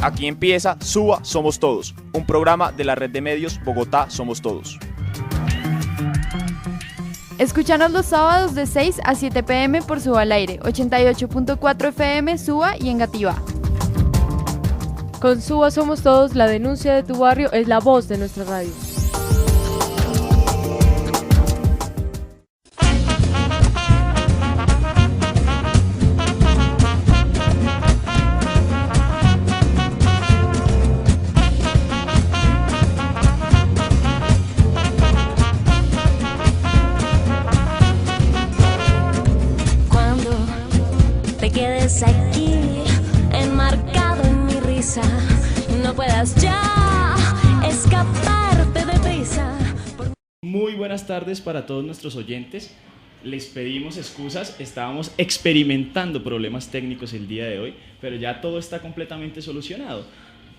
Aquí empieza Suba Somos Todos, un programa de la red de medios Bogotá Somos Todos. Escúchanos los sábados de 6 a 7 p.m. por Suba al Aire, 88.4 FM, Suba y Engativá. Con Suba Somos Todos, la denuncia de tu barrio es la voz de nuestra radio. Aquí, enmarcado en mi risa, no puedas ya escaparte de prisa. Muy buenas tardes para todos nuestros oyentes. Les pedimos excusas, estábamos experimentando problemas técnicos el día de hoy, pero ya todo está completamente solucionado.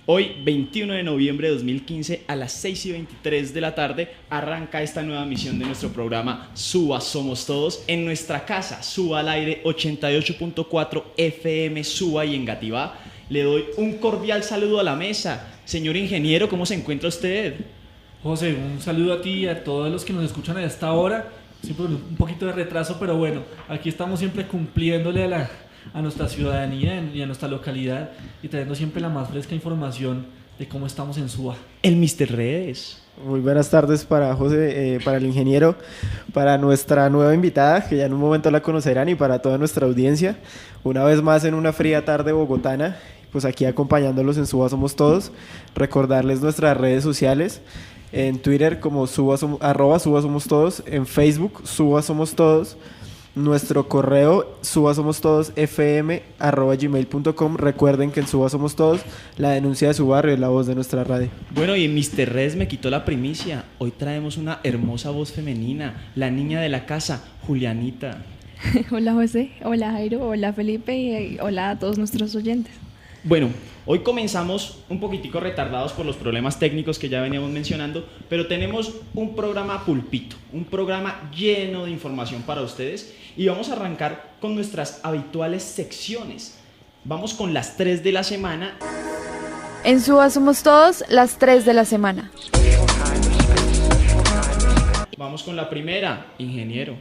Hoy, 21 de noviembre de 2015, a las 6:23 de la tarde, arranca esta nueva misión de nuestro programa Suba Somos Todos en nuestra casa, Suba al Aire, 88.4 FM, Suba y Engativá. Le doy un cordial saludo a la mesa. Señor ingeniero, ¿cómo se encuentra usted? José, un saludo a ti y a todos los que nos escuchan a esta hora. Siempre un poquito de retraso, pero bueno, aquí estamos siempre cumpliéndole a nuestra ciudadanía y a nuestra localidad y trayendo siempre la más fresca información de cómo estamos en Suba. El Mr. Redes. Muy buenas tardes para José, para el ingeniero, para nuestra nueva invitada, que ya en un momento la conocerán, y para toda nuestra audiencia. Una vez más en una fría tarde bogotana, pues aquí acompañándolos en Suba Somos Todos. Recordarles nuestras redes sociales, en Twitter como @Suba Somos Todos, en Facebook Suba Somos Todos. Nuestro correo subasomostodosfm@gmail.com. Recuerden que en Suba Somos Todos, la denuncia de su barrio es la voz de nuestra radio. Bueno, y Mr. Redes me quitó la primicia. Hoy traemos una hermosa voz femenina, la niña de la casa, Julianita. Hola José, hola Jairo, hola Felipe y hola a todos nuestros oyentes. Bueno, hoy comenzamos un poquitico retardados por los problemas técnicos que ya veníamos mencionando, pero tenemos un programa pulpito, un programa lleno de información para ustedes, y vamos a arrancar con nuestras habituales secciones. Vamos con las 3 de la semana. En Suba Somos Todos, las 3 de la semana. Vamos con la primera, ingeniero.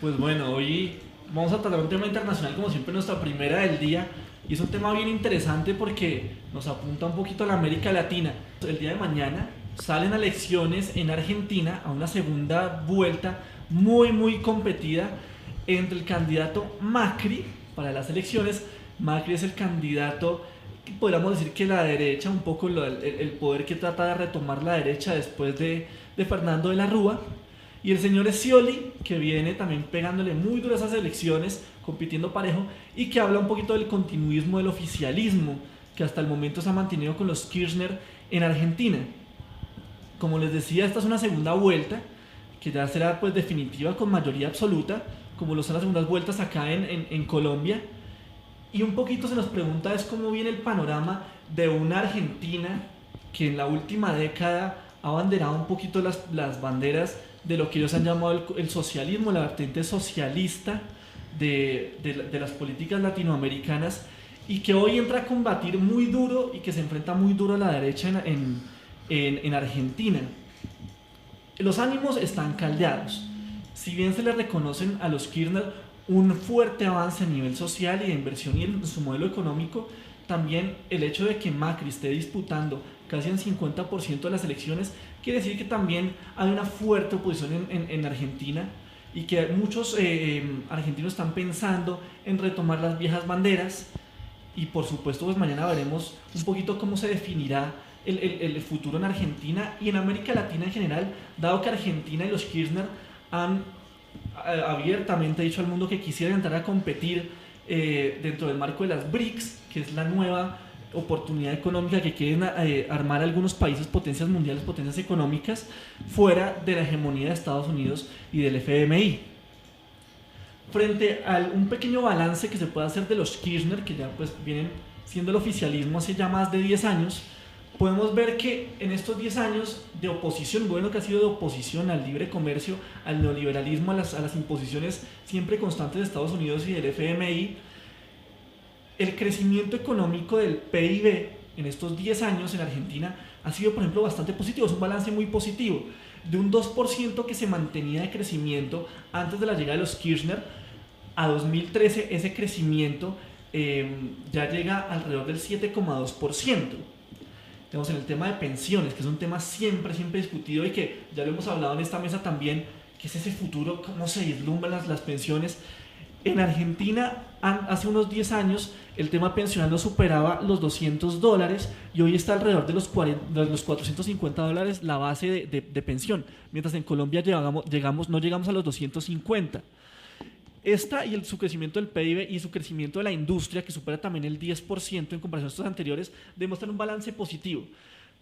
Pues bueno, hoy vamos a tratar un tema internacional, como siempre, nuestra primera del día. Y es un tema bien interesante porque nos apunta un poquito a la América Latina. El día de mañana salen elecciones en Argentina a una segunda vuelta muy competida entre el candidato Macri para las elecciones. Macri es el candidato, podríamos decir que la derecha, un poco el poder que trata de retomar la derecha después de Fernando de la Rúa. Y el señor Scioli, que viene también pegándole muy duro a esas elecciones, compitiendo parejo, y que habla un poquito del continuismo del oficialismo, que hasta el momento se ha mantenido con los Kirchner en Argentina. Como les decía, esta es una segunda vuelta, que ya será pues definitiva con mayoría absoluta, como lo son las segundas vueltas acá en Colombia. Y un poquito se nos pregunta es cómo viene el panorama de una Argentina que en la última década ha abanderado un poquito las banderas de lo que ellos han llamado el socialismo, la vertiente socialista de las políticas latinoamericanas, y que hoy entra a combatir muy duro y que se enfrenta muy duro a la derecha en Argentina. Los ánimos están caldeados. Si bien se le reconocen a los Kirchner un fuerte avance a nivel social y de inversión y en su modelo económico, también el hecho de que Macri esté disputando casi en 50% de las elecciones quiere decir que también hay una fuerte oposición en Argentina, y que muchos argentinos están pensando en retomar las viejas banderas. Y por supuesto pues mañana veremos un poquito cómo se definirá el futuro en Argentina y en América Latina en general, dado que Argentina y los Kirchner han abiertamente dicho al mundo que quisieran entrar a competir dentro del marco de las BRICS, que es la nueva oportunidad económica que quieren armar algunos países, potencias mundiales, potencias económicas, fuera de la hegemonía de Estados Unidos y del FMI. Frente a un pequeño balance que se puede hacer de los Kirchner, que ya pues vienen siendo el oficialismo hace ya más de 10 años, podemos ver que en estos 10 años de oposición, bueno, que ha sido de oposición al libre comercio, al neoliberalismo, a las imposiciones siempre constantes de Estados Unidos y del FMI, el crecimiento económico del PIB en estos 10 años en Argentina ha sido, por ejemplo, bastante positivo, es un balance muy positivo. De un 2% que se mantenía de crecimiento antes de la llegada de los Kirchner, a 2013 ese crecimiento ya llega alrededor del 7,2%. Tenemos en el tema de pensiones, que es un tema siempre discutido y que ya lo hemos hablado en esta mesa también, que es ese futuro, cómo se vislumbran las pensiones. En Argentina, hace unos 10 años, el tema pensional no superaba los $200 y hoy está alrededor de los $450 la base de pensión, mientras en Colombia no llegamos a los 250. Esta y su crecimiento del PIB y su crecimiento de la industria, que supera también el 10% en comparación a estos anteriores, demuestran un balance positivo.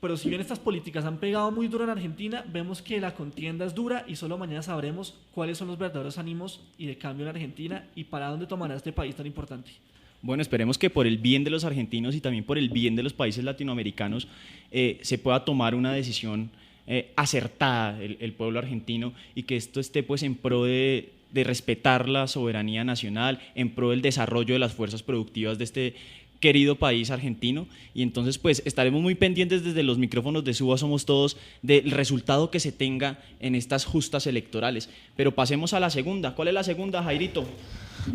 Pero si bien estas políticas han pegado muy duro en Argentina, vemos que la contienda es dura y solo mañana sabremos cuáles son los verdaderos ánimos y de cambio en Argentina y para dónde tomará este país tan importante. Bueno, esperemos que por el bien de los argentinos y también por el bien de los países latinoamericanos se pueda tomar una decisión acertada el pueblo argentino y que esto esté pues en pro de respetar la soberanía nacional, en pro del desarrollo de las fuerzas productivas de este querido país argentino. Y entonces pues estaremos muy pendientes desde los micrófonos de Suba Somos Todos del resultado que se tenga en estas justas electorales. Pero pasemos a la segunda. ¿Cuál es la segunda, Jairito?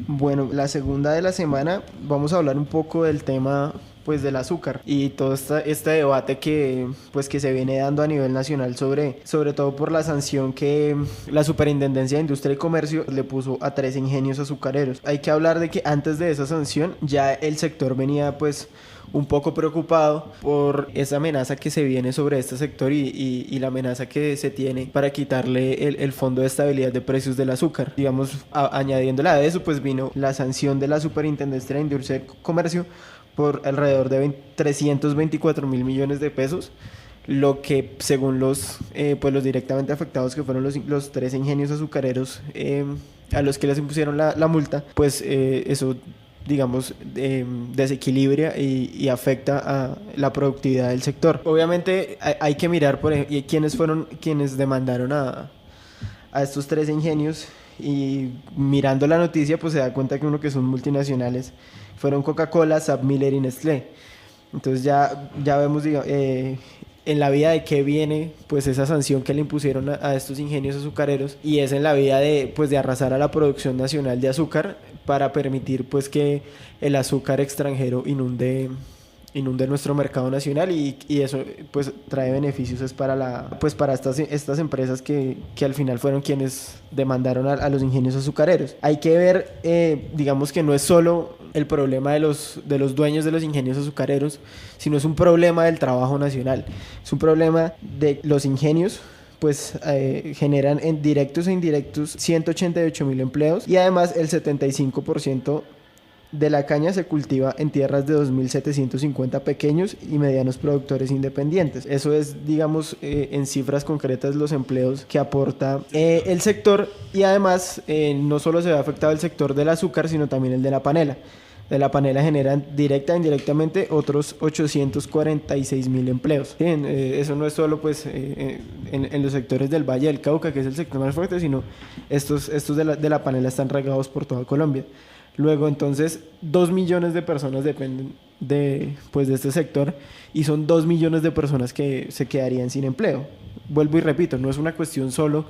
Bueno, la segunda de la semana vamos a hablar un poco del tema pues del azúcar y todo este debate que se viene dando a nivel nacional sobre todo por la sanción que la Superintendencia de Industria y Comercio le puso a 3 ingenios azucareros. Hay que hablar de que antes de esa sanción ya el sector venía pues un poco preocupado por esa amenaza que se viene sobre este sector y la amenaza que se tiene para quitarle el Fondo de Estabilidad de Precios del Azúcar. Digamos, añadiéndole a eso, pues vino la sanción de la Superintendencia de Industria y Comercio por alrededor de 324.000 millones de pesos, lo que según los directamente afectados, que fueron los 3 ingenios azucareros a los que les impusieron la multa, pues eso digamos desequilibra y afecta a la productividad del sector. Obviamente hay que mirar por ejemplo quiénes fueron quienes demandaron a estos 3 ingenios, y mirando la noticia pues se da cuenta que que son multinacionales fueron Coca-Cola, SAP-Miller y Nestlé. Entonces ya vemos en la vía de qué viene pues esa sanción que le impusieron a estos ingenios azucareros, y es en la vía de arrasar a la producción nacional de azúcar para permitir pues que el azúcar extranjero inunde nuestro mercado nacional, y eso pues trae beneficios para estas empresas que al final fueron quienes demandaron a los ingenios azucareros. Hay que ver digamos que no es solo el problema de los dueños de los ingenios azucareros, sino es un problema del trabajo nacional, es un problema de los ingenios. Pues generan en directos e indirectos 188.000 empleos, y además el 75% de la caña se cultiva en tierras de 2.750 pequeños y medianos productores independientes. Eso es, digamos, en cifras concretas los empleos que aporta el sector, y además no solo se ve afectado el sector del azúcar, sino también el de la panela. De la panela generan directa e indirectamente otros 846.000 empleos. Bien, eso no es solo pues en los sectores del Valle del Cauca, que es el sector más fuerte, sino estos de la panela están regados por toda Colombia. Luego, entonces, 2 millones de personas dependen de este sector, y son 2 millones de personas que se quedarían sin empleo. Vuelvo y repito, no es una cuestión solo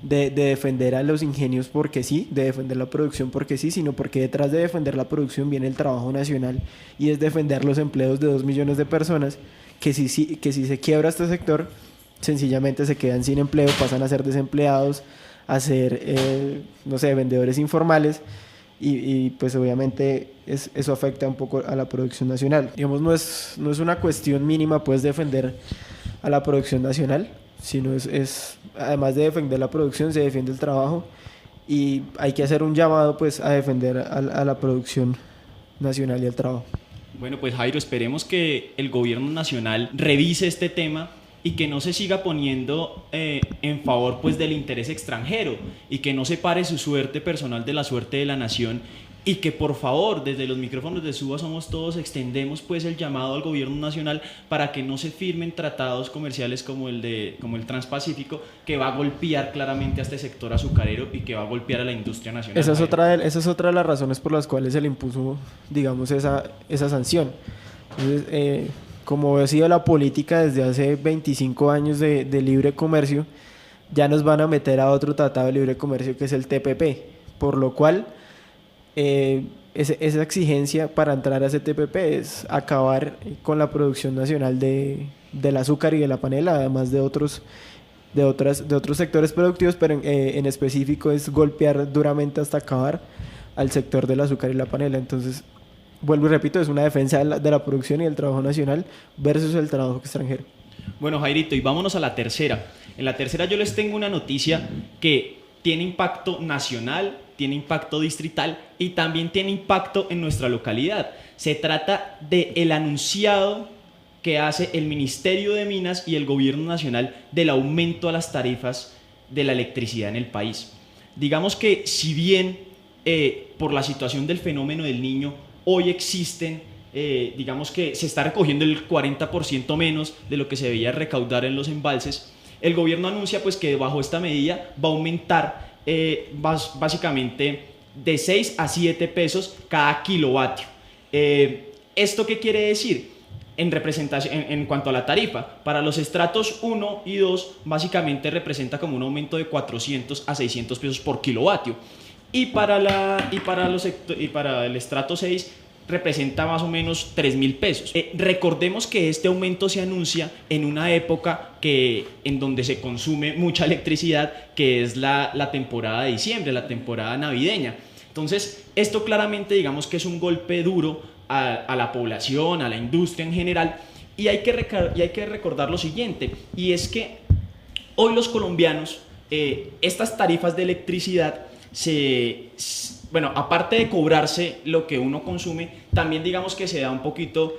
de defender a los ingenios porque sí, de defender la producción porque sí, sino porque detrás de defender la producción viene el trabajo nacional, y es defender los empleos de 2 millones de personas que si se quiebra este sector, sencillamente se quedan sin empleo, pasan a ser desempleados, a ser, vendedores informales. Y pues obviamente eso afecta un poco a la producción nacional. Digamos, no es una cuestión mínima pues defender a la producción nacional, sino es además de defender la producción, se defiende el trabajo, y hay que hacer un llamado pues a defender a la producción nacional y el trabajo. Bueno, pues Jairo, esperemos que el gobierno nacional revise este tema y que no se siga poniendo en favor pues del interés extranjero, y que no separe su suerte personal de la suerte de la nación, y que por favor desde los micrófonos de Suba Somos Todos extendemos pues el llamado al gobierno nacional para que no se firmen tratados comerciales como el Transpacífico, que va a golpear claramente a este sector azucarero y que va a golpear a la industria nacional. Esa es otra de las razones por las cuales se le impuso, digamos, esa sanción. Entonces, como ha sido la política desde hace 25 años de libre comercio, ya nos van a meter a otro tratado de libre comercio que es el TPP, por lo cual esa exigencia para entrar a ese TPP es acabar con la producción nacional del azúcar y de la panela, además de otros sectores productivos, pero en específico es golpear duramente hasta acabar al sector del azúcar y la panela. Entonces, vuelvo y repito, es una defensa de la producción y del trabajo nacional versus el trabajo extranjero. Bueno, Jairito, y vámonos a la tercera. En la tercera yo les tengo una noticia que tiene impacto nacional, tiene impacto distrital y también tiene impacto en nuestra localidad. Se trata del anunciado que hace el Ministerio de Minas y el Gobierno Nacional del aumento a las tarifas de la electricidad en el país. Digamos que si bien por la situación del fenómeno del Niño hoy existen, digamos que se está recogiendo el 40% menos de lo que se debía recaudar en los embalses, el gobierno anuncia pues que bajo esta medida va a aumentar básicamente de 6 a 7 pesos cada kilovatio. ¿Esto qué quiere decir? En cuanto a la tarifa, para los estratos 1 y 2 básicamente representa como un aumento de 400 a 600 pesos por kilovatio, y para el estrato 6 representa más o menos 3.000 pesos. Recordemos que este aumento se anuncia en una época en donde se consume mucha electricidad, que es la temporada de diciembre, la temporada navideña. Entonces, esto claramente digamos que es un golpe duro a la población, a la industria en general, y hay que recordar lo siguiente, y es que hoy los colombianos, estas tarifas de electricidad bueno, aparte de cobrarse lo que uno consume, también digamos que se da un poquito,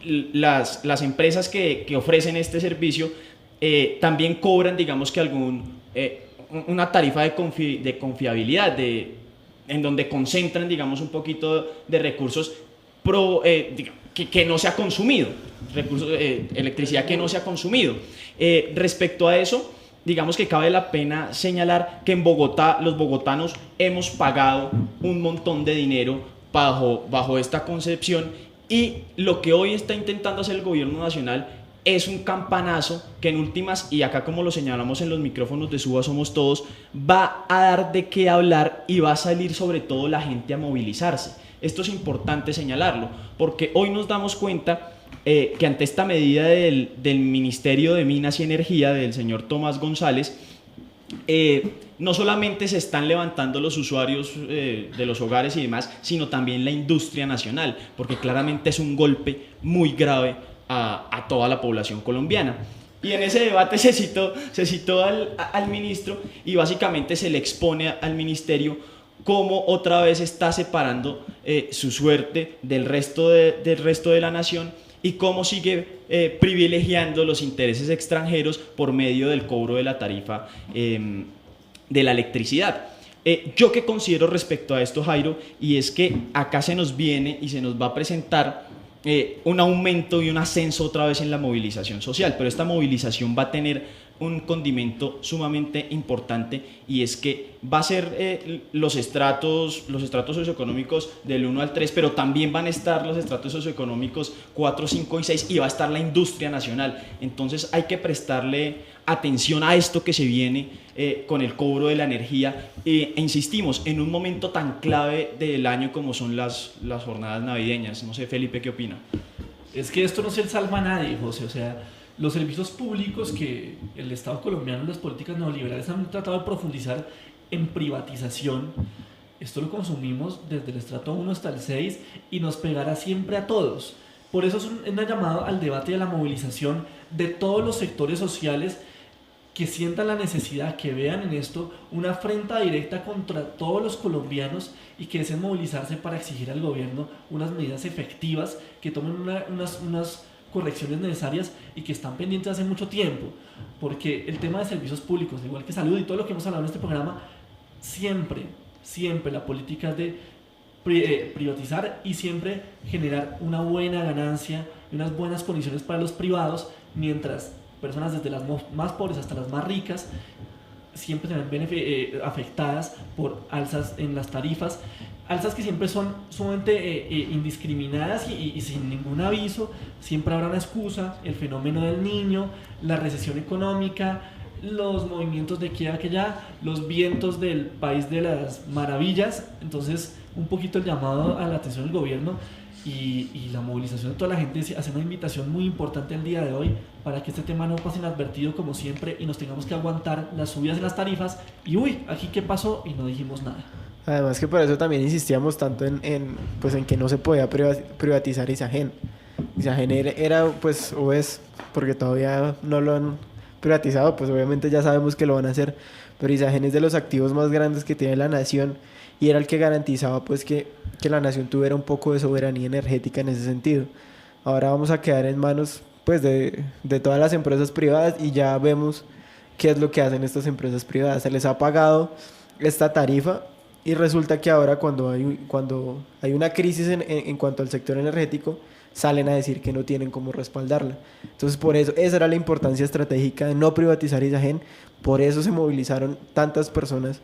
las empresas que ofrecen este servicio también cobran, digamos que una tarifa de confiabilidad, en donde concentran, digamos, un poquito de recursos que no se ha consumido, electricidad que no se ha consumido. Respecto a eso, digamos que cabe la pena señalar que en Bogotá los bogotanos hemos pagado un montón de dinero bajo esta concepción, y lo que hoy está intentando hacer el gobierno nacional es un campanazo que en últimas, y acá como lo señalamos en los micrófonos de Suba Somos Todos, va a dar de qué hablar y va a salir sobre todo la gente a movilizarse. Esto es importante señalarlo, porque hoy nos damos cuenta que ante esta medida del Ministerio de Minas y Energía, del señor Tomás González, no solamente se están levantando los usuarios de los hogares y demás, sino también la industria nacional, porque claramente es un golpe muy grave a toda la población colombiana. Y en ese debate se citó al ministro, y básicamente se le expone al ministerio cómo otra vez está separando su suerte del resto de la nación, y cómo sigue privilegiando los intereses extranjeros por medio del cobro de la tarifa de la electricidad. Yo que considero respecto a esto, Jairo, y es que acá se nos viene y se nos va a presentar un aumento y un ascenso otra vez en la movilización social, pero esta movilización va a tener un condimento sumamente importante, y es que va a ser los estratos socioeconómicos del 1 al 3, pero también van a estar los estratos socioeconómicos 4, 5 y 6, y va a estar la industria nacional. Entonces hay que prestarle atención a esto que se viene con el cobro de la energía, e insistimos, en un momento tan clave del año como son las jornadas navideñas. No sé, Felipe, ¿qué opina? Es que esto no se salva a nadie, José. O sea, los servicios públicos que el Estado colombiano y las políticas neoliberales han tratado de profundizar en privatización, esto lo consumimos desde el estrato 1 hasta el 6 y nos pegará siempre a todos. Por eso es una llamada al debate y a la movilización de todos los sectores sociales que sientan la necesidad, que vean en esto una afrenta directa contra todos los colombianos, y que deseen movilizarse para exigir al gobierno unas medidas efectivas, que tomen unas correcciones necesarias y que están pendientes hace mucho tiempo, porque el tema de servicios públicos, igual que salud y todo lo que hemos hablado en este programa, siempre la política es de privatizar y siempre generar una buena ganancia y unas buenas condiciones para los privados, mientras personas desde las más pobres hasta las más ricas siempre se ven afectadas por alzas en las tarifas, alzas que siempre son sumamente indiscriminadas y sin ningún aviso. Siempre habrá una excusa: el fenómeno del niño, la recesión económica, los movimientos de aquí a allá, los vientos del país de las maravillas. Entonces, un poquito el llamado a la atención del gobierno y la movilización de toda la gente hace una invitación muy importante el día de hoy para que este tema no pase inadvertido como siempre y nos tengamos que aguantar las subidas en las tarifas y aquí qué pasó y no dijimos nada. Además que por eso también insistíamos tanto en que no se podía privatizar Isagen. Isagen era pues, o es, porque todavía no lo han privatizado, pues obviamente ya sabemos que lo van a hacer, pero Isagen es de los activos más grandes que tiene la nación y era el que garantizaba pues que la nación tuviera un poco de soberanía energética en ese sentido. Ahora vamos a quedar en manos pues de todas las empresas privadas y ya vemos qué es lo que hacen estas empresas privadas. Se les ha pagado esta tarifa y resulta que ahora cuando hay una crisis en cuanto al sector energético, salen a decir que no tienen cómo respaldarla. Entonces, por eso, esa era la importancia estratégica de no privatizar Isagen. Por eso se movilizaron tantas personas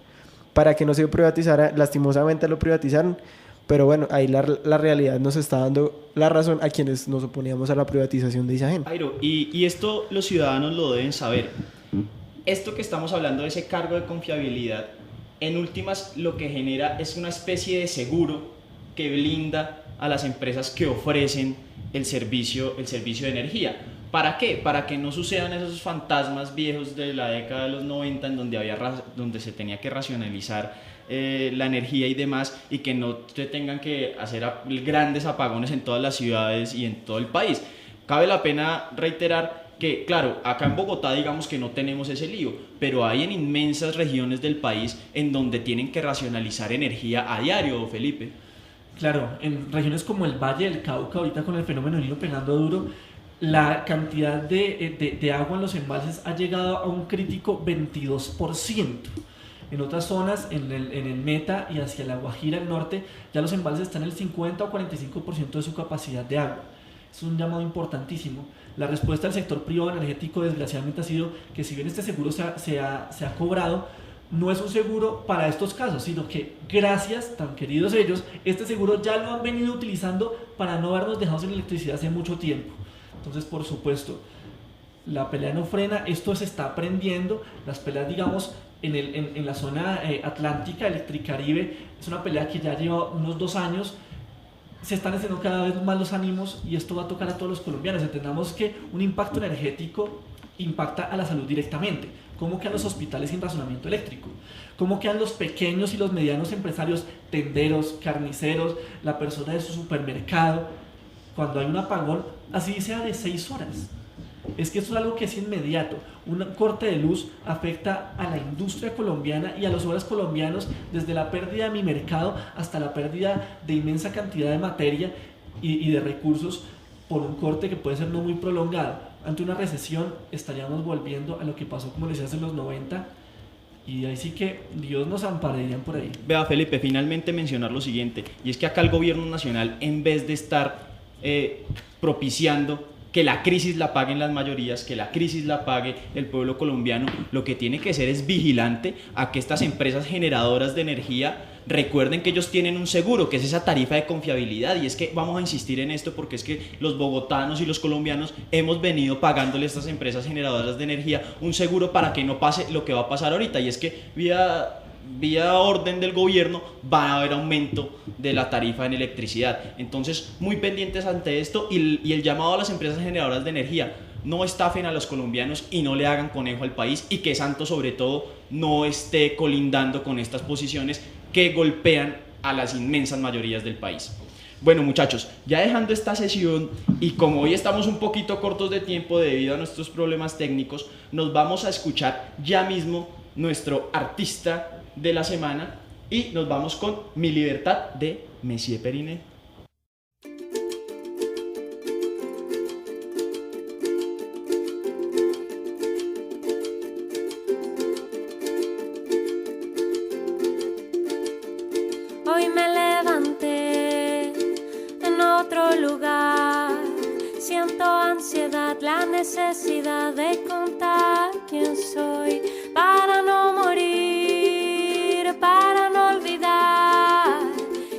para que no se privatizara. Lastimosamente lo privatizaron, pero bueno, ahí la realidad nos está dando la razón a quienes nos oponíamos a la privatización de Isagen. Jairo, y esto los ciudadanos lo deben saber. Esto que estamos hablando de ese cargo de confiabilidad, en últimas lo que genera es una especie de seguro que blinda a las empresas que ofrecen el servicio de energía. ¿Para qué? Para que no sucedan esos fantasmas viejos de la década de los 90 en donde se tenía que racionalizar la energía y demás, y que no se tengan que hacer grandes apagones en todas las ciudades y en todo el país. Cabe la pena reiterar que, claro, acá en Bogotá digamos que no tenemos ese lío, pero hay en inmensas regiones del país en donde tienen que racionalizar energía a diario, Felipe. Claro, en regiones como el Valle del Cauca, ahorita con el fenómeno del Niño pegando duro, la cantidad de agua en los embalses ha llegado a un crítico 22%. En otras zonas, en el Meta y hacia la Guajira, el norte, ya los embalses están en el 50 o 45% de su capacidad de agua. Es un llamado importantísimo. La respuesta del sector privado energético, desgraciadamente, ha sido que si bien este seguro se ha cobrado, no es un seguro para estos casos, sino que gracias, tan queridos ellos, este seguro ya lo han venido utilizando para no habernos dejado sin electricidad hace mucho tiempo. Entonces, por supuesto, la pelea no frena, esto se está aprendiendo. Las peleas, digamos, en la zona atlántica, Electricaribe, es una pelea que ya lleva unos 2 años. Se están haciendo cada vez más los ánimos y esto va a tocar a todos los colombianos. Entendamos que un impacto energético impacta a la salud directamente. ¿Cómo quedan los hospitales sin razonamiento eléctrico? ¿Cómo quedan los pequeños y los medianos empresarios, tenderos, carniceros, la persona de su supermercado, cuando hay un apagón, así sea de 6 horas? Es que esto es algo que es inmediato. Un corte de luz afecta a la industria colombiana y a los hogares colombianos, desde la pérdida de mi mercado hasta la pérdida de inmensa cantidad de materia y de recursos por un corte que puede ser no muy prolongado. Ante una recesión estaríamos volviendo a lo que pasó, como decías, en los 90, y ahí sí que Dios nos ampararían por ahí. Vea, Felipe, finalmente mencionar lo siguiente, y es que acá el gobierno nacional, en vez de estar propiciando que la crisis la paguen las mayorías, que la crisis la pague el pueblo colombiano, lo que tiene que ser es vigilante a que estas empresas generadoras de energía recuerden que ellos tienen un seguro, que es esa tarifa de confiabilidad. Y es que vamos a insistir en esto porque es que los bogotanos y los colombianos hemos venido pagándole a estas empresas generadoras de energía un seguro para que no pase lo que va a pasar ahorita, y es que vía orden del gobierno va a haber aumento de la tarifa en electricidad. Entonces, muy pendientes ante esto y el llamado a las empresas generadoras de energía: no estafen a los colombianos y no le hagan conejo al país, y que Santos sobre todo no esté colindando con estas posiciones que golpean a las inmensas mayorías del país. Bueno, muchachos, ya dejando esta sesión, y como hoy estamos un poquito cortos de tiempo debido a nuestros problemas técnicos, nos vamos a escuchar ya mismo nuestro artista de la semana y nos vamos con Mi Libertad de Messier Periné. Hoy me levanté otro lugar. Siento ansiedad, la necesidad de contar quién soy para no morir, para no olvidar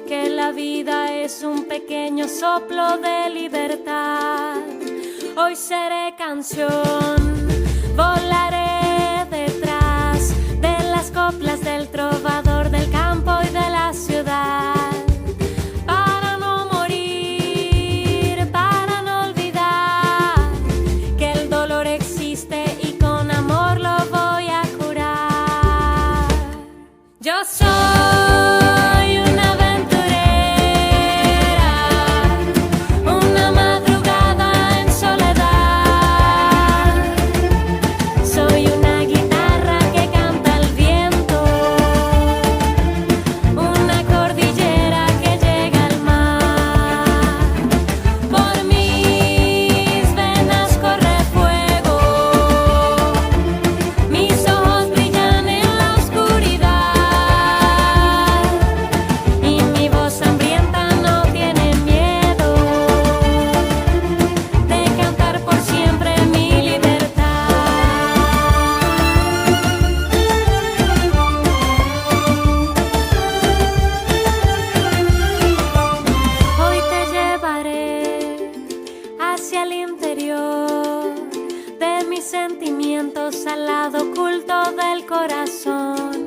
que la vida es un pequeño soplo de libertad. Hoy seré canción, volaré detrás de las coplas del trovador del campo y de la ciudad. Para no morir, para no olvidar que el dolor existe y con amor lo voy a curar. Yo soy una aventurera, una madrugada en soledad. Soy una guitarra que canta al viento, una cordillera que llega al mar. Por mis venas corre fuego, mis ojos brillan en la oscuridad y mi voz hambrienta no tiene miedo de cantar por siempre mi libertad. Hoy te llevaré hacia el interior de mis sentimientos, al lado oculto del corazón.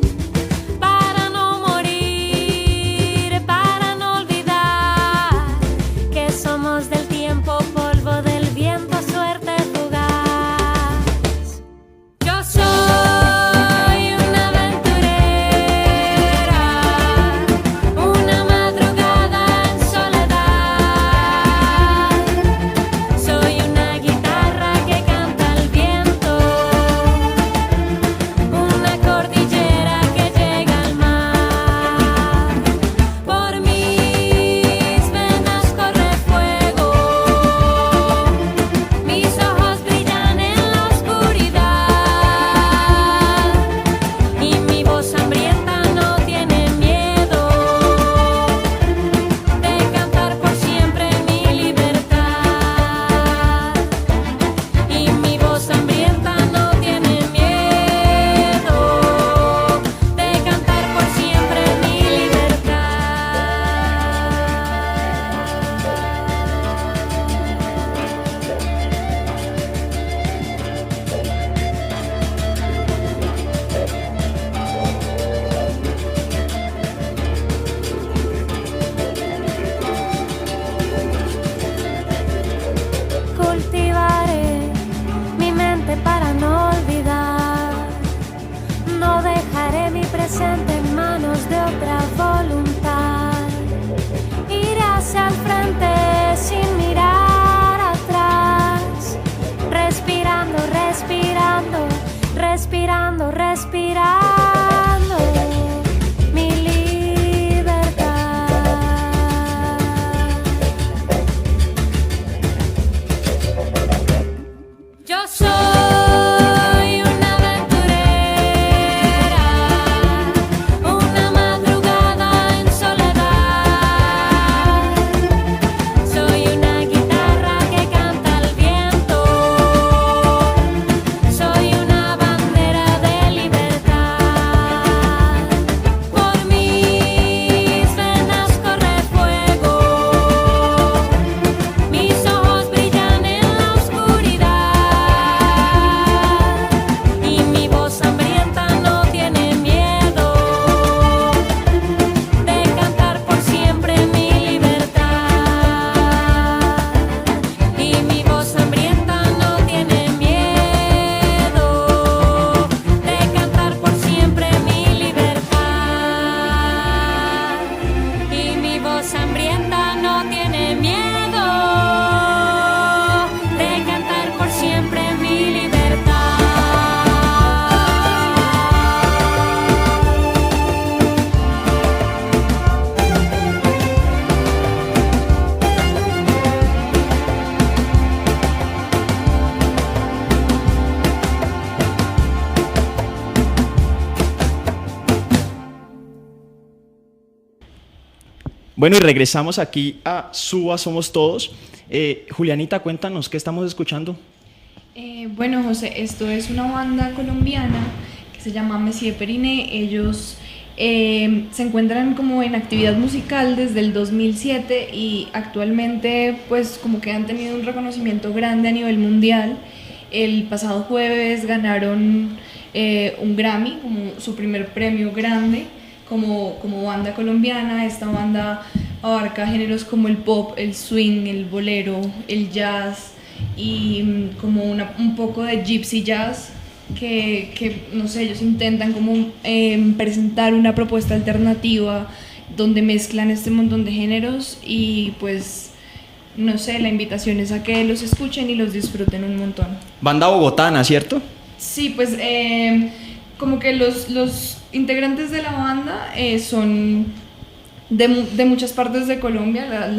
Para no morir, para no olvidar que somos del tiempo, polvo del viento, suerte fugaz. Yo soy una aventurera, una madrugada en soledad. Soy una guitarra que canta al viento, una cordillera que llega al mar. Por mis venas corre fuego, mis ojos brillan en la oscuridad y mi voz hambrienta no tiene miedo de cantar por siempre mi libertad. Y mi voz hambrienta no tiene miedo de cantar por siempre mi Cultivaré mi mente para no olvidar. No dejaré mi presente en manos de otra voluntad. Iré hacia el frente sin mirar atrás, respirando, respirando, respirando, respirando mi libertad. Yo soy una aventurera, una madrugada en soledad. Bueno, y regresamos aquí a Suba Somos Todos. Julianita, cuéntanos, ¿qué estamos escuchando? Bueno, José, esto es una banda colombiana que se llama Messier Periné. Ellos se encuentran como en actividad musical desde el 2007 y actualmente pues como que han tenido un reconocimiento grande a nivel mundial. El pasado jueves ganaron un Grammy, como su primer premio grande como banda colombiana. Esta banda abarca géneros como el pop, el swing, el bolero, el jazz y como un poco de gypsy jazz que no sé, ellos intentan como presentar una propuesta alternativa donde mezclan este montón de géneros y pues no sé, la invitación es a que los escuchen y los disfruten un montón. Banda bogotana, ¿cierto? Sí, pues como que los integrantes de la banda son de muchas partes de Colombia.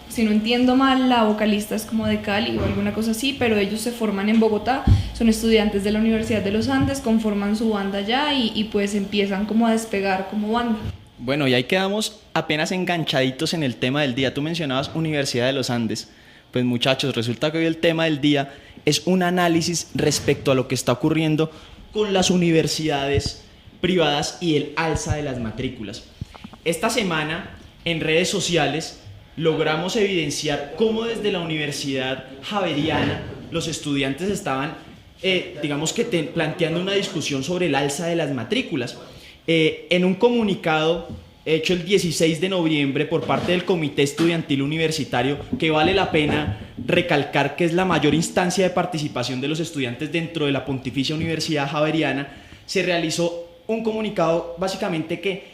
Si no entiendo mal, la vocalista es como de Cali o alguna cosa así, pero ellos se forman en Bogotá, son estudiantes de la Universidad de los Andes, conforman su banda allá y pues empiezan como a despegar como banda. Bueno, y ahí quedamos apenas enganchaditos en el tema del día. Tú mencionabas Universidad de los Andes. Pues muchachos, resulta que hoy el tema del día es un análisis respecto a lo que está ocurriendo con las universidades privadas y el alza de las matrículas. Esta semana, en redes sociales, logramos evidenciar cómo desde la Universidad Javeriana los estudiantes estaban, digamos que planteando una discusión sobre el alza de las matrículas. En un comunicado hecho el 16 de noviembre por parte del Comité Estudiantil Universitario, que vale la pena recalcar que es la mayor instancia de participación de los estudiantes dentro de la Pontificia Universidad Javeriana, se realizó un comunicado básicamente que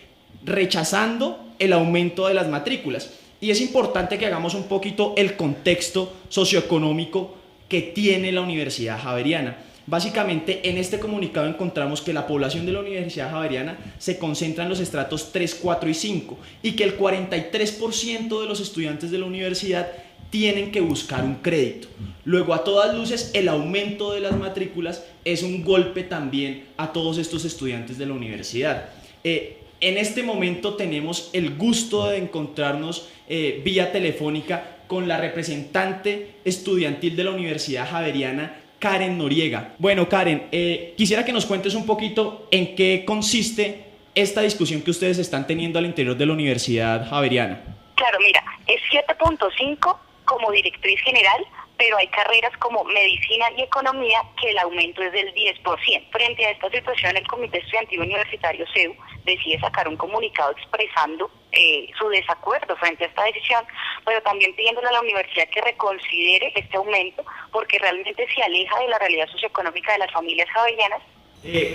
rechazando el aumento de las matrículas. Y es importante que hagamos un poquito el contexto socioeconómico que tiene la Universidad Javeriana. Básicamente, en este comunicado encontramos que la población de la Universidad Javeriana se concentra en los estratos 3, 4 y 5 y que el 43% de los estudiantes de la universidad tienen que buscar un crédito. Luego, a todas luces, el aumento de las matrículas es un golpe también a todos estos estudiantes de la universidad. En este momento tenemos el gusto de encontrarnos vía telefónica con la representante estudiantil de la Universidad Javeriana, Karen Noriega. Bueno, Karen, quisiera que nos cuentes un poquito en qué consiste esta discusión que ustedes están teniendo al interior de la Universidad Javeriana. Claro, mira, es 7.5 como directriz general, pero hay carreras como medicina y economía que el aumento es del 10%. Frente a esta situación, el Comité Estudiantil Universitario CEU decide sacar un comunicado expresando su desacuerdo frente a esta decisión, pero también pidiéndole a la universidad que reconsidere este aumento porque realmente se aleja de la realidad socioeconómica de las familias javerianas.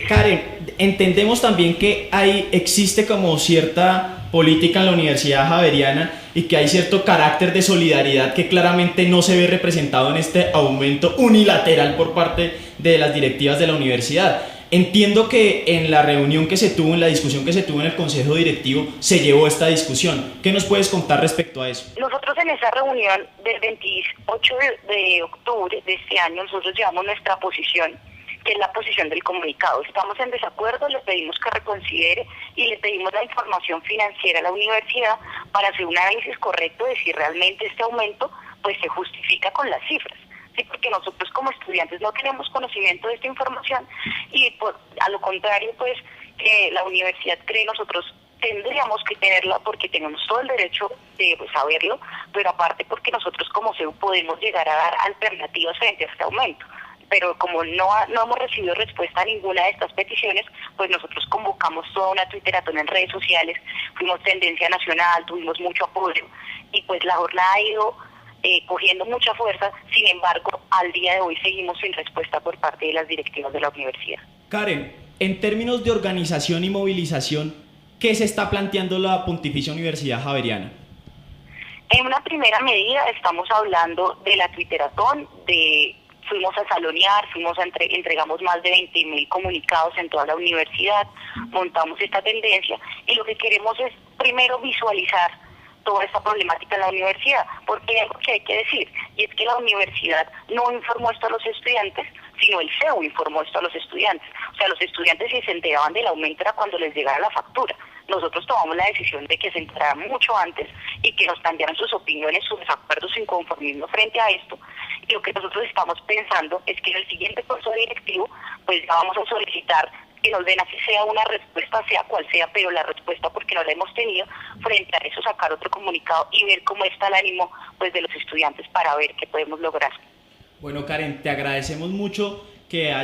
Karen, entendemos también que existe como cierta política en la Universidad Javeriana y que hay cierto carácter de solidaridad que claramente no se ve representado en este aumento unilateral por parte de las directivas de la universidad. Entiendo que en la reunión que se tuvo, en la discusión que se tuvo en el Consejo Directivo, se llevó esta discusión. ¿Qué nos puedes contar respecto a eso? Nosotros en esa reunión del 28 de octubre de este año, nosotros llevamos nuestra posición, que es la posición del comunicado. Estamos en desacuerdo, le pedimos que reconsidere y le pedimos la información financiera a la universidad para hacer un análisis correcto de si realmente este aumento pues se justifica con las cifras. Sí, porque nosotros como estudiantes no tenemos conocimiento de esta información y a lo contrario pues que la universidad cree, nosotros tendríamos que tenerla porque tenemos todo el derecho de saberlo, pero aparte porque nosotros como CEU podemos llegar a dar alternativas frente a este aumento. Pero como no hemos recibido respuesta a ninguna de estas peticiones, pues nosotros convocamos toda una twitteratón en redes sociales, fuimos tendencia nacional, tuvimos mucho apoyo y pues la jornada ha ido cogiendo mucha fuerza. Sin embargo, al día de hoy seguimos sin respuesta por parte de las directivas de la universidad. Karen, en términos de organización y movilización, ¿qué se está planteando la Pontificia Universidad Javeriana? En una primera medida estamos hablando de la twitteratón, fuimos a salonear, entregamos más de 20.000 comunicados en toda la universidad, montamos esta tendencia y lo que queremos es primero visualizar toda esta problemática en la universidad, porque hay algo que hay que decir, y es que la universidad no informó esto a los estudiantes, sino el CEU informó esto a los estudiantes. O sea, los estudiantes si se enteraban del aumento era cuando les llegara la factura. nosotros tomamos la decisión de que se enteraran mucho antes y que nos plantearan sus opiniones, sus desacuerdos, su inconformismo frente a esto. Y lo que nosotros estamos pensando es que en el siguiente curso directivo, pues ya vamos a solicitar que nos den, así sea una respuesta, sea cual sea, pero la respuesta, porque no la hemos tenido, frente a eso sacar otro comunicado y ver cómo está el ánimo pues de los estudiantes para ver qué podemos lograr. Bueno, Karen, te agradecemos mucho que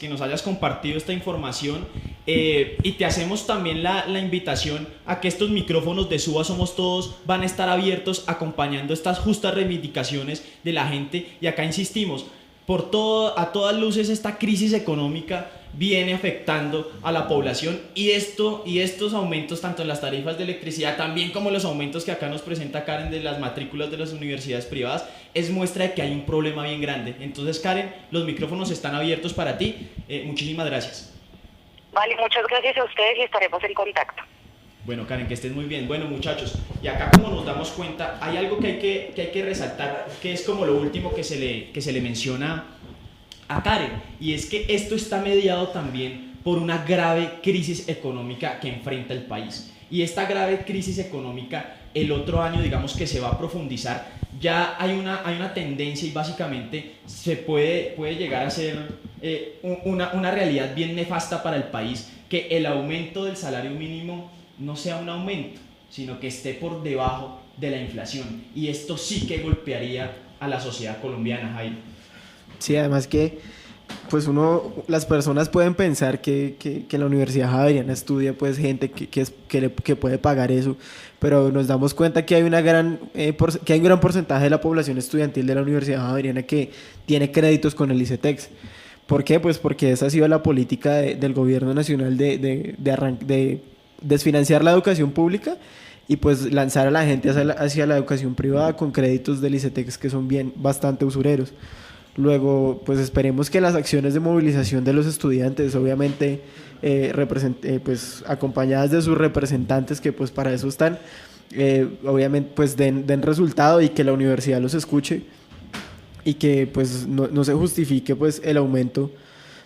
nos hayas compartido esta información, y te hacemos también la invitación a que estos micrófonos de Suba Somos Todos van a estar abiertos acompañando estas justas reivindicaciones de la gente. Y acá insistimos, a todas luces esta crisis económica viene afectando a la población, y estos aumentos tanto en las tarifas de electricidad también como los aumentos que acá nos presenta Karen de las matrículas de las universidades privadas es muestra de que hay un problema bien grande. Entonces, Karen, los micrófonos están abiertos para ti. Muchísimas gracias. Vale, muchas gracias a ustedes y estaremos en contacto. Bueno, Karen, que estés muy bien. Bueno, muchachos, y acá como nos damos cuenta, hay algo que hay que resaltar, que es como lo último que se le menciona a Karen, y es que esto está mediado también por una grave crisis económica que enfrenta el país. Y esta grave crisis económica, el otro año, digamos que se va a profundizar. Ya hay una tendencia, y básicamente se puede llegar a ser una realidad bien nefasta para el país, que el aumento del salario mínimo no sea un aumento, sino que esté por debajo de la inflación. Y esto sí que golpearía a la sociedad colombiana, Jairo. Sí, además que pues las personas pueden pensar que en la Universidad Javeriana estudia pues gente que puede pagar eso, pero nos damos cuenta que hay un gran porcentaje de la población estudiantil de la Universidad Javeriana que tiene créditos con el ICETEX. ¿Por qué? Pues porque esa ha sido la política del gobierno nacional de desfinanciar la educación pública y pues lanzar a la gente hacia la educación privada con créditos del ICETEX que son bastante usureros. Luego, pues esperemos que las acciones de movilización de los estudiantes, obviamente pues acompañadas de sus representantes, que pues para eso están, obviamente pues den resultado y que la universidad los escuche y que pues no se justifique pues el aumento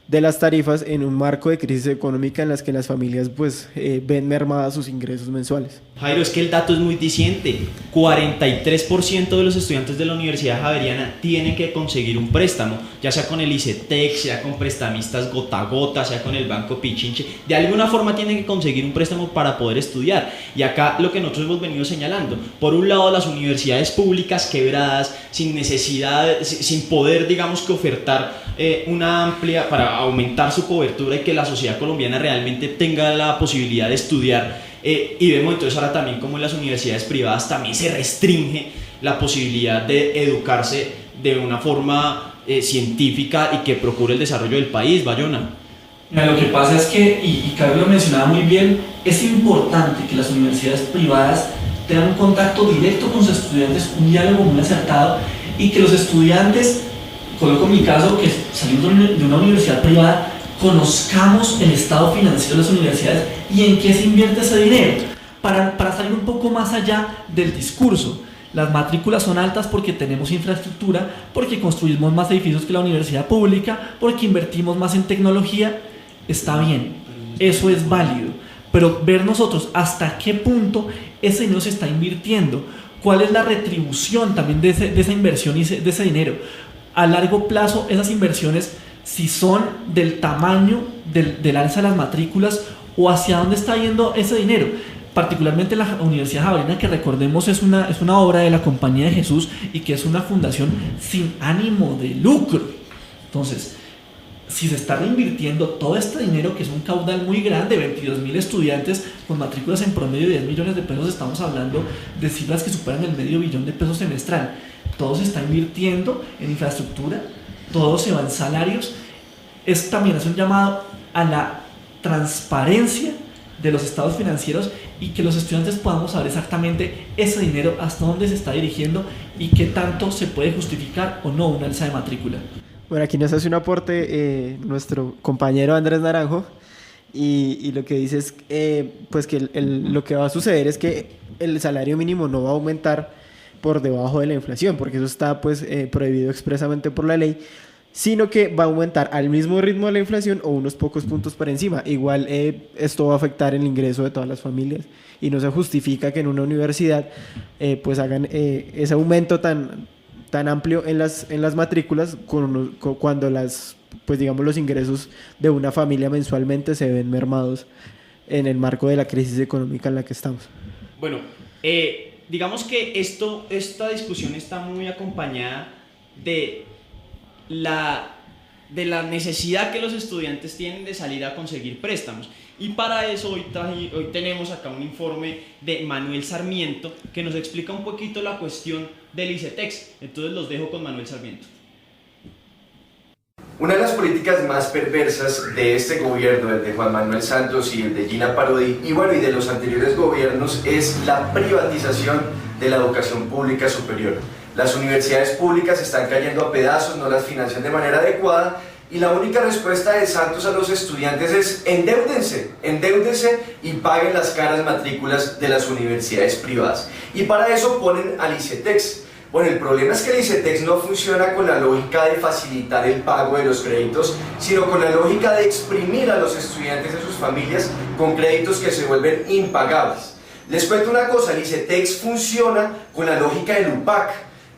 de las tarifas en un marco de crisis económica en las que las familias pues ven mermadas sus ingresos mensuales. Jairo, es que el dato es muy diciente. 43% de los estudiantes de la Universidad Javeriana tienen que conseguir un préstamo, ya sea con el ICETEX, sea con prestamistas gota a gota, sea con el Banco Pichinche. De alguna forma tienen que conseguir un préstamo para poder estudiar. Y acá lo que nosotros hemos venido señalando, por un lado las universidades públicas quebradas, sin necesidad, sin poder, digamos, que ofertar una amplia, para aumentar su cobertura y que la sociedad colombiana realmente tenga la posibilidad de estudiar. Y vemos entonces ahora también como en las universidades privadas también se restringe la posibilidad de educarse de una forma científica y que procure el desarrollo del país. Bayona. Lo que pasa es que, y Carlos lo mencionaba muy bien, es importante que las universidades privadas tengan un contacto directo con sus estudiantes, un diálogo muy acertado, y que los estudiantes, coloco mi caso, que salimos de una universidad privada, conozcamos el estado financiero de las universidades y en qué se invierte ese dinero, para salir un poco más allá del discurso. Las matrículas son altas porque tenemos infraestructura, porque construimos más edificios que la universidad pública, porque invertimos más en tecnología. Está bien, eso es válido, pero ver nosotros hasta qué punto ese dinero se está invirtiendo, cuál es la retribución también de esa inversión y de ese dinero. A largo plazo, esas inversiones, si son del tamaño del alza de las matrículas o hacia dónde está yendo ese dinero. Particularmente la Universidad Javeriana, que recordemos es una obra de la Compañía de Jesús y que es una fundación sin ánimo de lucro. Entonces, si se está reinvirtiendo todo este dinero, que es un caudal muy grande, 22.000 estudiantes con matrículas en promedio de 10 millones de pesos, estamos hablando de cifras que superan el $500 millón de pesos semestral. Todo se está invirtiendo en infraestructura, todo se va en salarios. También es un llamado a la transparencia de los estados financieros y que los estudiantes podamos saber exactamente ese dinero hasta dónde se está dirigiendo y qué tanto se puede justificar o no una alza de matrícula. Bueno, aquí nos hace un aporte nuestro compañero Andrés Naranjo y lo que dice es pues que lo que va a suceder es que el salario mínimo no va a aumentar por debajo de la inflación, porque eso está pues prohibido expresamente por la ley, sino que va a aumentar al mismo ritmo de la inflación o unos pocos puntos por encima. Igual esto va a afectar el ingreso de todas las familias y no se justifica que en una universidad pues hagan ese aumento tan amplio en las matrículas cuando pues digamos los ingresos de una familia mensualmente se ven mermados en el marco de la crisis económica en la que estamos. Bueno, digamos que esta discusión está muy acompañada de la necesidad que los estudiantes tienen de salir a conseguir préstamos. Y para eso hoy tenemos acá un informe de Manuel Sarmiento que nos explica un poquito la cuestión del ICETEX. Entonces los dejo con Manuel Sarmiento. Una de las políticas más perversas de este gobierno, el de Juan Manuel Santos y el de Gina Parodi, y de los anteriores gobiernos, es la privatización de la educación pública superior. Las universidades públicas están cayendo a pedazos, no las financian de manera adecuada, y la única respuesta de Santos a los estudiantes es endéudense y paguen las caras matrículas de las universidades privadas. Y para eso ponen al ICETEX. Bueno, el problema es que el ICETEX no funciona con la lógica de facilitar el pago de los créditos, sino con la lógica de exprimir a los estudiantes y a sus familias con créditos que se vuelven impagables. Les cuento una cosa, el ICETEX funciona con la lógica del UPAC.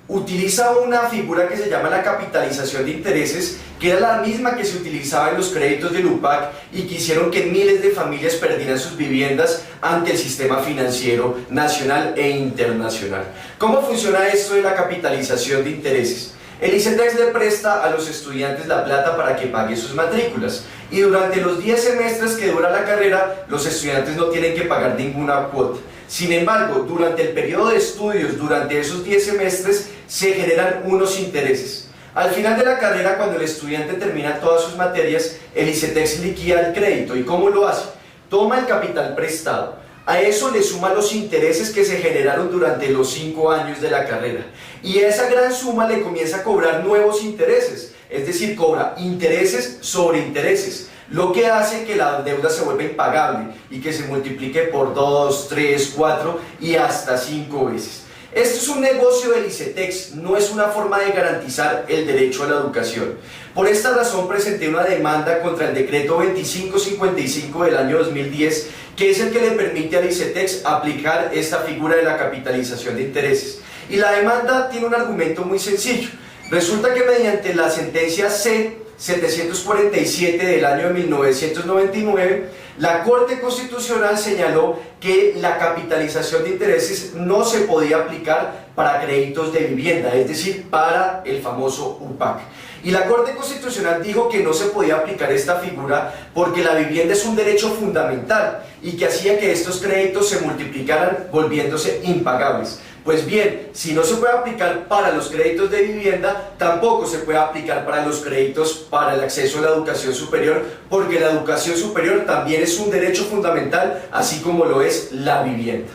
Utiliza una figura que se llama la capitalización de intereses, que era la misma que se utilizaba en los créditos del UPAC y que hicieron que miles de familias perdieran sus viviendas ante el sistema financiero nacional e internacional. ¿Cómo funciona esto de la capitalización de intereses? El ICETEX le presta a los estudiantes la plata para que paguen sus matrículas y durante los 10 semestres que dura la carrera, los estudiantes no tienen que pagar ninguna cuota. Sin embargo, durante el periodo de estudios, durante esos 10 semestres, se generan unos intereses. Al final de la carrera, cuando el estudiante termina todas sus materias, el ICETEX liquida el crédito. ¿Y cómo lo hace? Toma el capital prestado. A eso le suma los intereses que se generaron durante los 5 años de la carrera. Y a esa gran suma le comienza a cobrar nuevos intereses. Es decir, cobra intereses sobre intereses, lo que hace que la deuda se vuelva impagable y que se multiplique por 2, 3, 4 y hasta 5 veces. Esto es un negocio del ICETEX, no es una forma de garantizar el derecho a la educación. Por esta razón presenté una demanda contra el decreto 2555 del año 2010, que es el que le permite al ICETEX aplicar esta figura de la capitalización de intereses. Y la demanda tiene un argumento muy sencillo. Resulta que mediante la sentencia C-747 del año 1999, la Corte Constitucional señaló que la capitalización de intereses no se podía aplicar para créditos de vivienda, es decir, para el famoso UPAC. Y la Corte Constitucional dijo que no se podía aplicar esta figura porque la vivienda es un derecho fundamental y que hacía que estos créditos se multiplicaran volviéndose impagables. Pues bien, si no se puede aplicar para los créditos de vivienda, tampoco se puede aplicar para los créditos para el acceso a la educación superior, porque la educación superior también es un derecho fundamental, así como lo es la vivienda.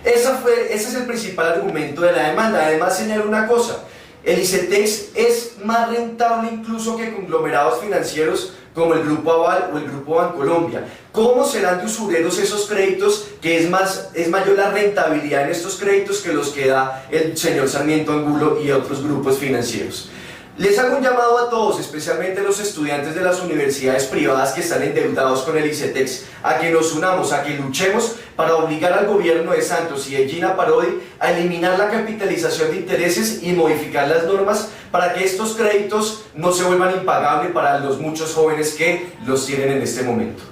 Ese es el principal argumento de la demanda. Además señala una cosa, el ICETEX es más rentable incluso que conglomerados financieros como el Grupo Aval o el Grupo Bancolombia. ¿Cómo serán de usureros esos créditos, que es mayor la rentabilidad en estos créditos que los que da el señor Sarmiento Angulo y otros grupos financieros? Les hago un llamado a todos, especialmente a los estudiantes de las universidades privadas que están endeudados con el ICETEX, a que nos unamos, a que luchemos para obligar al gobierno de Santos y de Gina Parodi a eliminar la capitalización de intereses y modificar las normas para que estos créditos no se vuelvan impagables para los muchos jóvenes que los tienen en este momento.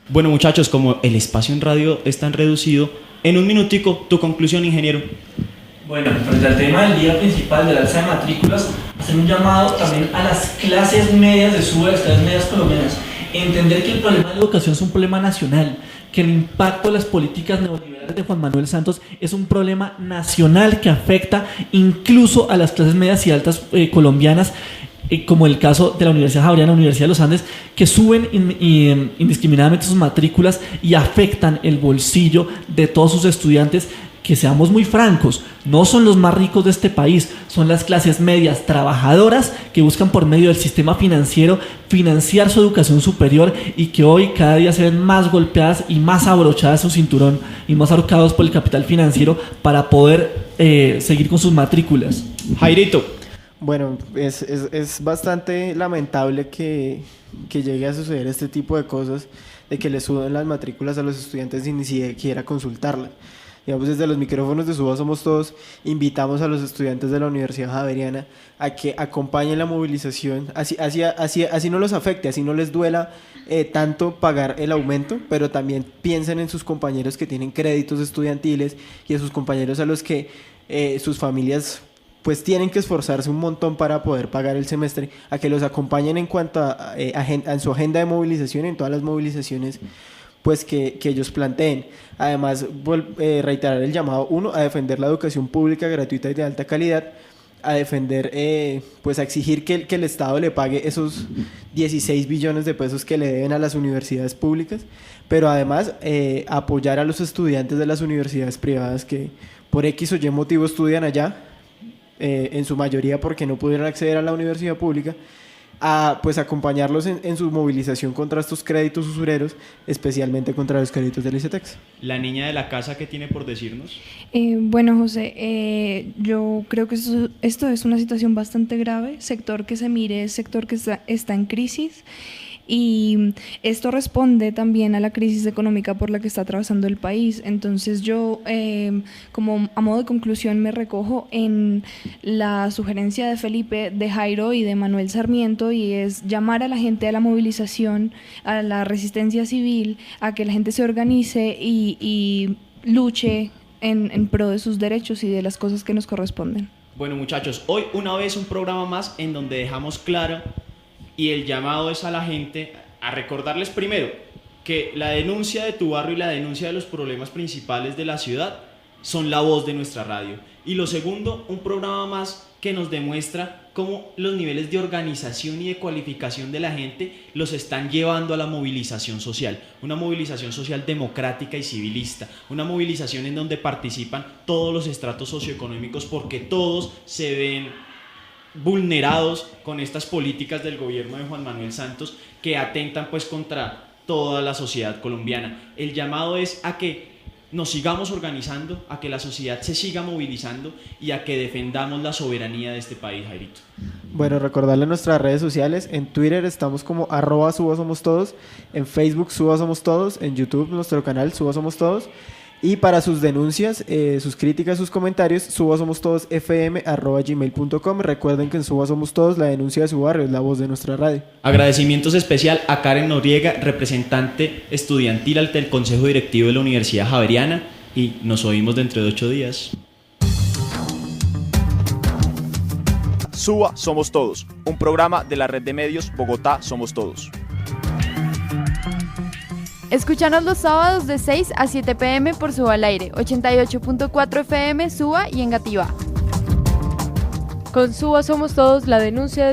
Bueno, muchachos, como el espacio en radio es tan reducido, en un minutico, tu conclusión, ingeniero. Bueno, frente al tema del día principal del alza de matrículas, hacer un llamado también a las clases medias de SUBA, las clases medias colombianas, entender que el problema de la educación es un problema nacional, que el impacto de las políticas neoliberales de Juan Manuel Santos es un problema nacional que afecta incluso a las clases medias y altas colombianas, como el caso de la Universidad Javeriana, la Universidad de los Andes, que suben indiscriminadamente sus matrículas y afectan el bolsillo de todos sus estudiantes. Que seamos muy francos, no son los más ricos de este país, son las clases medias trabajadoras que buscan por medio del sistema financiero financiar su educación superior y que hoy cada día se ven más golpeadas y más abrochadas su cinturón y más ahorcados por el capital financiero para poder seguir con sus matrículas. Jairito. Bueno, es bastante lamentable que llegue a suceder este tipo de cosas, de que le suben las matrículas a los estudiantes sin ni siquiera consultarlas. Digamos, desde los micrófonos de Suba Somos Todos, invitamos a los estudiantes de la Universidad Javeriana a que acompañen la movilización, así no los afecte, así no les duela tanto pagar el aumento, pero también piensen en sus compañeros que tienen créditos estudiantiles y a sus compañeros a los que sus familias pues tienen que esforzarse un montón para poder pagar el semestre, a que los acompañen en cuanto a su agenda de movilización, en todas las movilizaciones pues que ellos planteen. Además, reiterar el llamado, uno, a defender la educación pública, gratuita y de alta calidad, a defender, pues a exigir que el Estado le pague esos 16 billones de pesos que le deben a las universidades públicas, pero además apoyar a los estudiantes de las universidades privadas que por X o Y motivo estudian allá, en su mayoría porque no pudieron acceder a la universidad pública, a pues acompañarlos en su movilización contra estos créditos usureros, especialmente contra los créditos del ICETEX. La niña de la casa, ¿qué tiene por decirnos? Bueno, José, yo creo que esto es una situación bastante grave. Sector que se mire es sector que está en crisis, y esto responde también a la crisis económica por la que está atravesando el país. Entonces yo, como a modo de conclusión, me recojo en la sugerencia de Felipe, de Jairo y de Manuel Sarmiento, y es llamar a la gente a la movilización, a la resistencia civil, a que la gente se organice y luche en pro de sus derechos y de las cosas que nos corresponden. Bueno, muchachos, hoy una vez un programa más en donde dejamos claro, y el llamado es a la gente a recordarles primero que la denuncia de tu barrio y la denuncia de los problemas principales de la ciudad son la voz de nuestra radio. Y lo segundo, un programa más que nos demuestra cómo los niveles de organización y de cualificación de la gente los están llevando a la movilización social. Una movilización social democrática y civilista. Una movilización en donde participan todos los estratos socioeconómicos, porque todos se ven vulnerados con estas políticas del gobierno de Juan Manuel Santos que atentan pues contra toda la sociedad colombiana. El llamado es a que nos sigamos organizando, a que la sociedad se siga movilizando y a que defendamos la soberanía de este país, Jairito. Bueno, recordarle nuestras redes sociales. En Twitter estamos como @SubaSomosTodos, en Facebook Suba Somos Todos, en YouTube nuestro canal Suba Somos Todos. Y para sus denuncias, sus críticas, sus comentarios, subasomostodosfm@gmail.com. Recuerden que en Suba Somos Todos la denuncia de su barrio es la voz de nuestra radio. Agradecimientos especial a Karen Noriega, representante estudiantil ante el Consejo Directivo de la Universidad Javeriana, y nos oímos dentro de 8 días. Suba Somos Todos, un programa de la red de medios Bogotá Somos Todos. Escúchanos los sábados de 6 a 7 p.m. por Suba al Aire, 88.4 FM Suba y en Gativá. Con Suba Somos Todos, la denuncia de